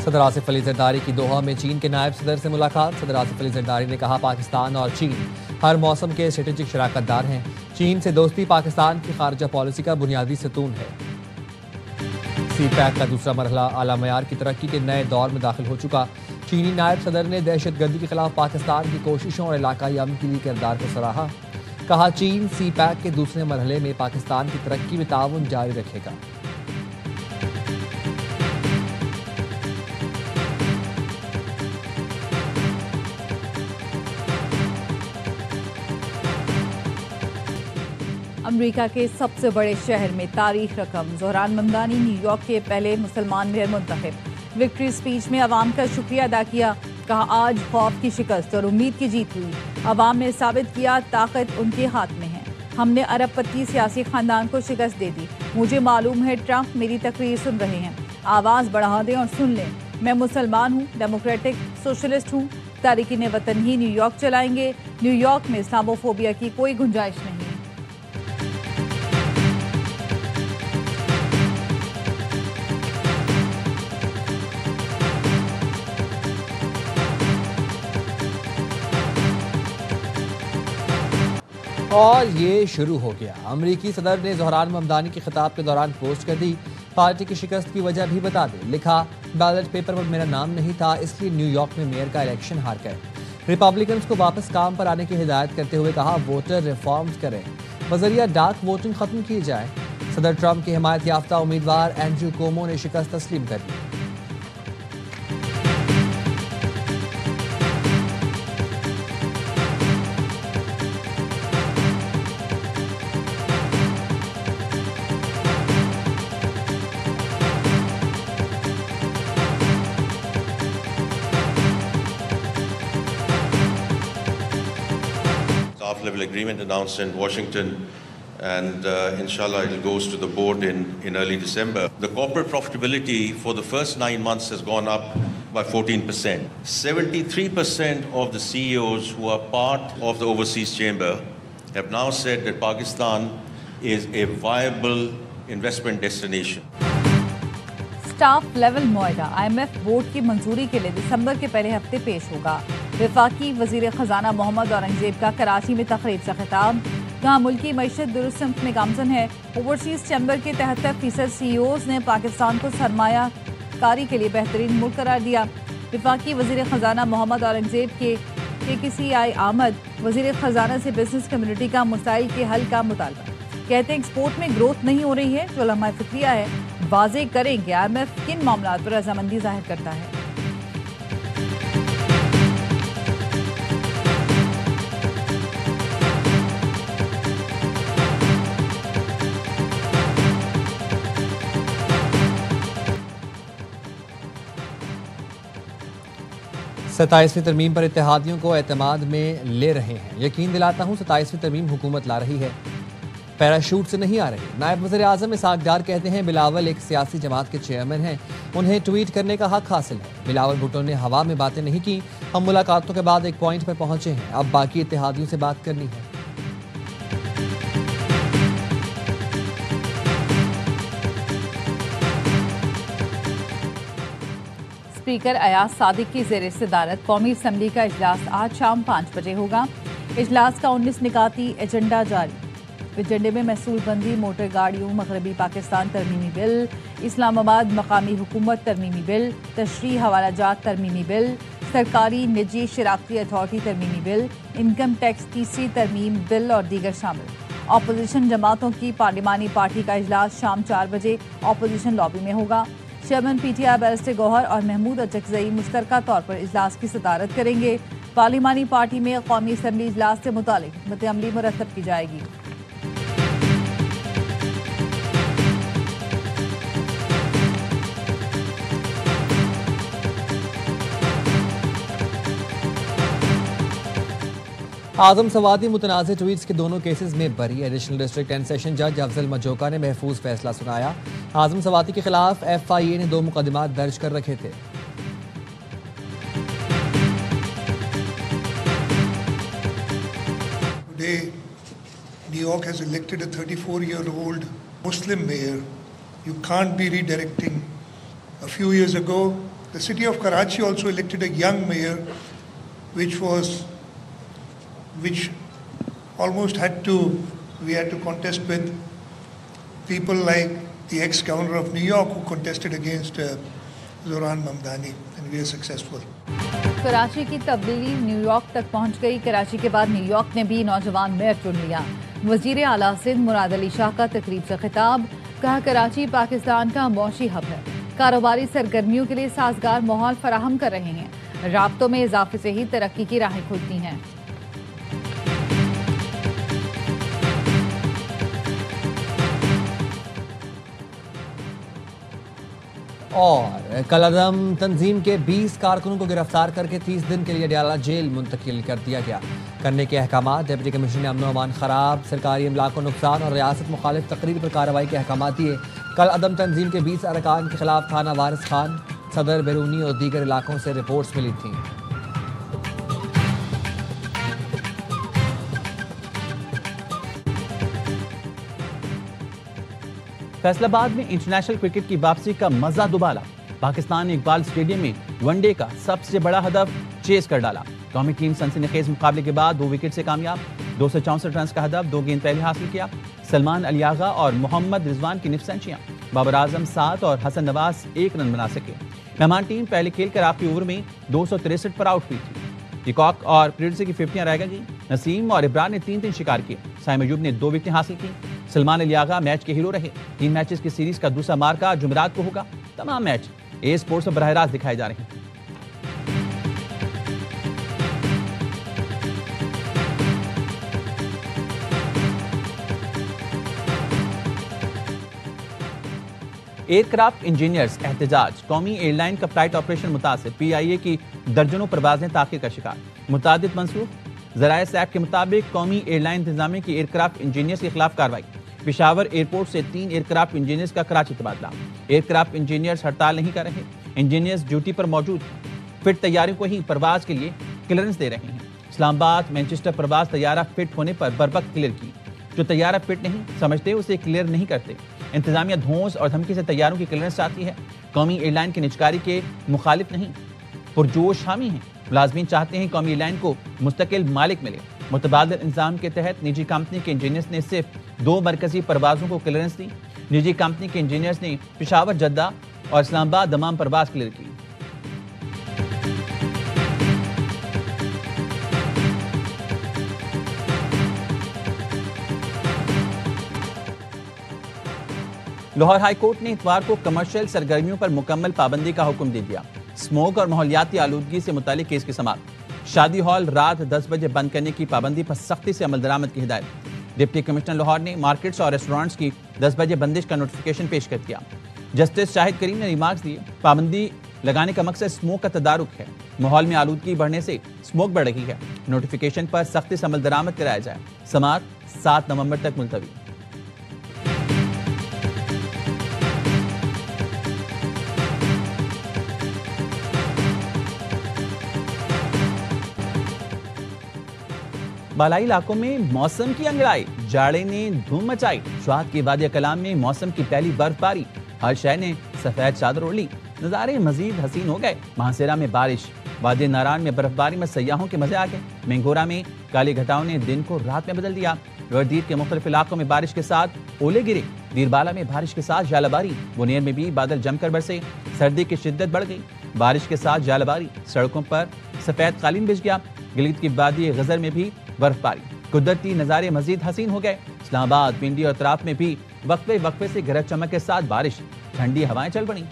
सदर आसिफ अली जरदारी की दोहा में चीन के नायब सदर से मुलाकात। सदर आसिफ अली जरदारी ने कहा, पाकिस्तान और चीन हर मौसम के स्ट्रेटेजिक शराकतदार हैं। चीन से दोस्ती पाकिस्तान की खारजा पॉलिसी का बुनियादी सतून है। सी पैक का दूसरा मरहला आला मयार की तरक्की के नए दौर में दाखिल हो चुका। चीनी नायब सदर ने दहशतगर्दी के खिलाफ पाकिस्तान की कोशिशों और इलाकाई अमन के लिए किरदार को सराहा। कहा, चीन सी पैक के दूसरे मरहले में पाकिस्तान की तरक्की में ताउन जारी रखेगा। अमेरिका के सबसे बड़े शहर में तारीख रकम। ज़ोहरान ममदानी न्यूयॉर्क के पहले मुसलमान मेयर मुंतखब। विक्ट्री स्पीच में अवाम का शुक्रिया अदा किया। कहा, आज खौफ की शिकस्त और उम्मीद की जीत हुई। अवाम ने साबित किया ताकत उनके हाथ में है। हमने अरबपति सियासी खानदान को शिकस्त दे दी। मुझे मालूम है ट्रंप मेरी तकरीर सुन रहे हैं। आवाज़ बढ़ा दें और सुन लें। मैं मुसलमान हूँ, डेमोक्रेटिक सोशलिस्ट हूँ। तारिकीन वतन ही न्यूयॉर्क चलाएंगे। न्यूयॉर्क में इस्लामोफोबिया की कोई गुंजाइश नहीं है। और ये शुरू हो गया। अमरीकी सदर ने ज़ोहरान ममदानी के खिताब के दौरान पोस्ट कर दी, पार्टी की शिकस्त की वजह भी बता दी। लिखा, बैलेट पेपर पर मेरा नाम नहीं था, इसलिए न्यूयॉर्क में मेयर का इलेक्शन हार गए। रिपब्लिकन्स को वापस काम पर आने की हिदायत करते हुए कहा, वोटर रिफॉर्म्स करें, बजरिया डार्क वोटिंग खत्म की जाए। सदर ट्रंप के हिमायत याफ्ता उम्मीदवार एंड्रू कोमो ने शिकस्त तस्लीम कर ली। Level agreement announced in Washington, and inshallah it goes to the board in early December. The corporate profitability for the first 9 months has gone up by 14%. 73% of the CEOs who are part of the overseas chamber have now said that Pakistan is a viable investment destination. Staff level मुआहदा IMF board की मंजूरी के लिए दिसंबर के पहले हफ्ते पेश होगा। वफाकी वजीर खजाना मोहम्मद औरंगजेब का कराची में तकरीब से खिताब। कहा, मुल्की मईशत दुरुस्त सिमत में गामजन है। ओवरसीज चैम्बर के 73% CEOs ने पाकिस्तान को सरमाया कारी के लिए बेहतरीन मुल्क करार दिया। वफाकी वजीर खजाना मोहम्मद औरंगजेब के KCI आमद। वजीर खजाना से बिजनेस कम्युनिटी का मसाइल के हल का मुतालबा। कहते हैं एक्सपोर्ट में ग्रोथ नहीं हो रही है, जो लम्हा फिक्रिया है। वाज़ेह करेंगे IMF किन मामलों पर रजामंदी जाहिर करता है। सत्ताईसवीं तरमीम पर इत्तेहादियों को एतमाद में ले रहे हैं। यकीन दिलाता हूँ 27वीं तरमीम हुकूमत ला रही है, पैराशूट से नहीं आ रही। नायब वज़ीर आज़म इसहाक डार कहते हैं, बिलावल एक सियासी जमात के चेयरमैन हैं, उन्हें ट्वीट करने का हक हासिल है। बिलावल भुट्टो ने हवा में बातें नहीं की। हम मुलाकातों के बाद एक पॉइंट पर पहुंचे हैं, अब बाकी इत्तेहादियों से बात करनी है। स्पीकर अयाज सादिक की ज़ेर सदारत कौमी असम्बली का इजलास आज शाम 5 बजे होगा। इजलास का 19 निकाती एजेंडा जारी। एजेंडे में महसूल बंदी, मोटर गाड़ियों, मगरबी पाकिस्तान तरमीमी बिल, इस्लामाबाद मकामी हुकूमत तरमीमी बिल, तशरीह हवालाजात तरमीमी बिल, सरकारी निजी शराकती अथॉरिटी तरमीमी बिल, इनकम टैक्स तीसरी तरमीम बिल और दीगर शामिल। अपोजिशन जमातों की पार्लिमानी पार्टी का इजलास शाम 4 बजे अपोजिशन लॉबी में होगा। चेयरमैन PTI बैरिस्टर गौहर और महमूद अचकजई मुश्तरका तौर पर इजलास की सदारत करेंगे। पार्लिमानी पार्टी में कौमी असम्बली इजलास से मुतालिक हिकमत अमली मुरतब की जाएगी। आजम सवादी मुतनाज़ ट्वीट्स के दोनों केसेस में बरी। एडिशनल डिस्ट्रिक्ट एंड सेशन जज अफजल मजोका ने महफूज फैसला सुनाया। आजम सवादी के खिलाफ FIA ने 2 मुकदमात दर्ज कर रखे थे। Today, New York has elected a 34-year-old Muslim mayor. You can't be redirecting. A few years ago, The city of Karachi also elected a young mayor, which almost we had to contest with people like the ex-governor of New York who contested against Zoran Mamdani, and we were successful. Karachi की तब्दीली New York तक पहुंच गई। कराची के बाद New York ने भी नौजवान मेयर चुन लिया। वजीर आला सिंध मुराद अली शाह का तकरीब से खिताब, कहा कराची पाकिस्तान का मौशी हब है, कारोबारी सरगर्मियों के लिए साजगार माहौल फराहम कर रहे हैं, राब्तों में इजाफे से ही तरक्की की राहें खुलती हैं। और कलअदम तंजीम के 20 कारकुनों को गिरफ्तार करके 30 दिन के लिए अडयाला जेल मुंतकिल कर दिया गया। करने के अहकाम, डिप्टी कमिश्नर ने अमन अमान खराब, सरकारी अमला को नुकसान और रियासत मुखालिफ तकरीर पर कार्रवाई के अहकाम दिए। कलअदम तंजीम के 20 अरकान के खिलाफ थाना वारिस खान, सदर, बैरूनी और दीगर इलाकों से रिपोर्ट्स मिली थीं। फैसलाबाद में इंटरनेशनल क्रिकेट की वापसी का मजा दुबाला। पाकिस्तान ने इकबाल स्टेडियम में वनडे का सबसे बड़ा हदफ चेस कर डाला। कौमी टीम सनसनीखेज मुकाबले के बाद 2 विकेट से कामयाब, 264 रन का हदफ 2 गेंद पहले हासिल किया। सलमान अली आगा और मोहम्मद रिजवान की निफ सेंचुरियां, बाबर आजम 7 और हसन नवाज 1 रन बना सके। मेहमान टीम पहले खेलकर आखिरी ओवर में 263 पर आउट हुई थी। पिकॉक और प्रियदर्शी की 50 रह गई। नसीम और इब्रार ने 3-3 शिकार किए। साइम अयूब ने 2 विकेटें हासिल की। सलमान अली आगा मैच के हीरो रहे। 3 मैचेस की सीरीज का दूसरा मार्का जुमेरात को होगा। तमाम मैच ए स्पोर्ट्स पर बराह रास्त दिखाए जा रहे हैं। एयरक्राफ्ट इंजीनियर्स एहतजाज, कौमी एयरलाइन का फ्लाइट ऑपरेशन मुतासिर, PIA की दर्जनों परवाजें ताखीर का शिकार, मुतादिद मंसूख। ज़राए सैफ के मुताबिक कौमी एयरलाइन इंतजामिया की एयरक्राफ्ट इंजीनियर्स के खिलाफ कार्रवाई। पेशावर एयरपोर्ट से 3 एयरक्राफ्ट इंजीनियर्स का कराची तबादला। एयरक्राफ्ट इंजीनियर्स हड़ताल नहीं कर रहे, इंजीनियर्स ड्यूटी पर मौजूद हैं। फिट तैयारियों को ही परवाज के लिए क्लियरेंस दे रहे हैं। इस्लामाबाद मैनचेस्टर परवाज तैयारा फिट होने पर बरवक्त क्लियर की। जो तैयारा फिट नहीं समझते उसे क्लियर नहीं करते। इंतजामिया धौंस और धमकी से तैयारों की क्लियरेंस चाहती है। कौमी एयरलाइन की निजकारी के मुखालिफ नहीं, पुरजोश हामी हैं। मुलाजमीन चाहते हैं कौमी एयरलाइन को मुस्तकिल मालिक मिले। मुतबादिल इंतजाम के तहत निजी कंपनी के इंजीनियर्स ने सिर्फ 2 मरकजी परवाजों को क्लियरेंस दी। निजी कंपनी के इंजीनियर्स ने पेशावर, जद्दा और इस्लामाबाद दमाम परवाज क्लियर की। लाहौर हाई कोर्ट ने इतवार को कमर्शियल सरगर्मियों पर मुकम्मल पाबंदी का हुक्म दे दिया। स्मोक और माहौलियाती आलूदगी से मुतालिक केस की समाअत। शादी हॉल रात 10 बजे बंद करने की पाबंदी पर सख्ती से अमल दरामद की हिदायत। डिप्टी कमिश्नर लाहौर ने मार्केट्स और रेस्टोरेंट्स की 10 बजे बंदिश का नोटिफिकेशन पेश कर दिया। जस्टिस शाहिद करीम ने रिमार्क्स दिए, पाबंदी लगाने का मकसद स्मोक का तदारुक है। माहौल में आलूदगी बढ़ने से स्मोक बढ़ रही है। नोटिफिकेशन पर सख्ती से अमल दरामद कराया जाए। समाअत 7 नवंबर तक मुलतवी। बालाई इलाकों में मौसम की अंगड़ाई, जाड़े ने धूम मचाई। शुहात की वादिया कलाम में मौसम की पहली बर्फबारी, हर शहर ने सफेद चादर ओढ़ ली। नज़ारे मजीद हसीन हो गए। महासेरा में बारिश, वादी नारायण में बर्फबारी में सयाहों के मजे आ गए। मेंगोरा में काली घटाओं ने दिन को रात में बदल दिया। वर्दीद के मुख्तलिफ इलाकों में बारिश के साथ ओले गिरे। दीरबाला में बारिश के साथ जालाबारी, बुनेर में भी बादल जमकर बरसे। सर्दी की शिद्दत बढ़ गई। बारिश के साथ जालाबारी, सड़कों पर सफेद कालीन बिछ गया। गिलगित की वादी गजर में भी बर्फबारी। कुदरती नज़ारे मजीद हसीन हो गए। इस्लामाबाद, पिंडी और तराफ में भी वक्फे वक्फे से गरज चमक के साथ बारिश, ठंडी हवाएं चल पड़ी।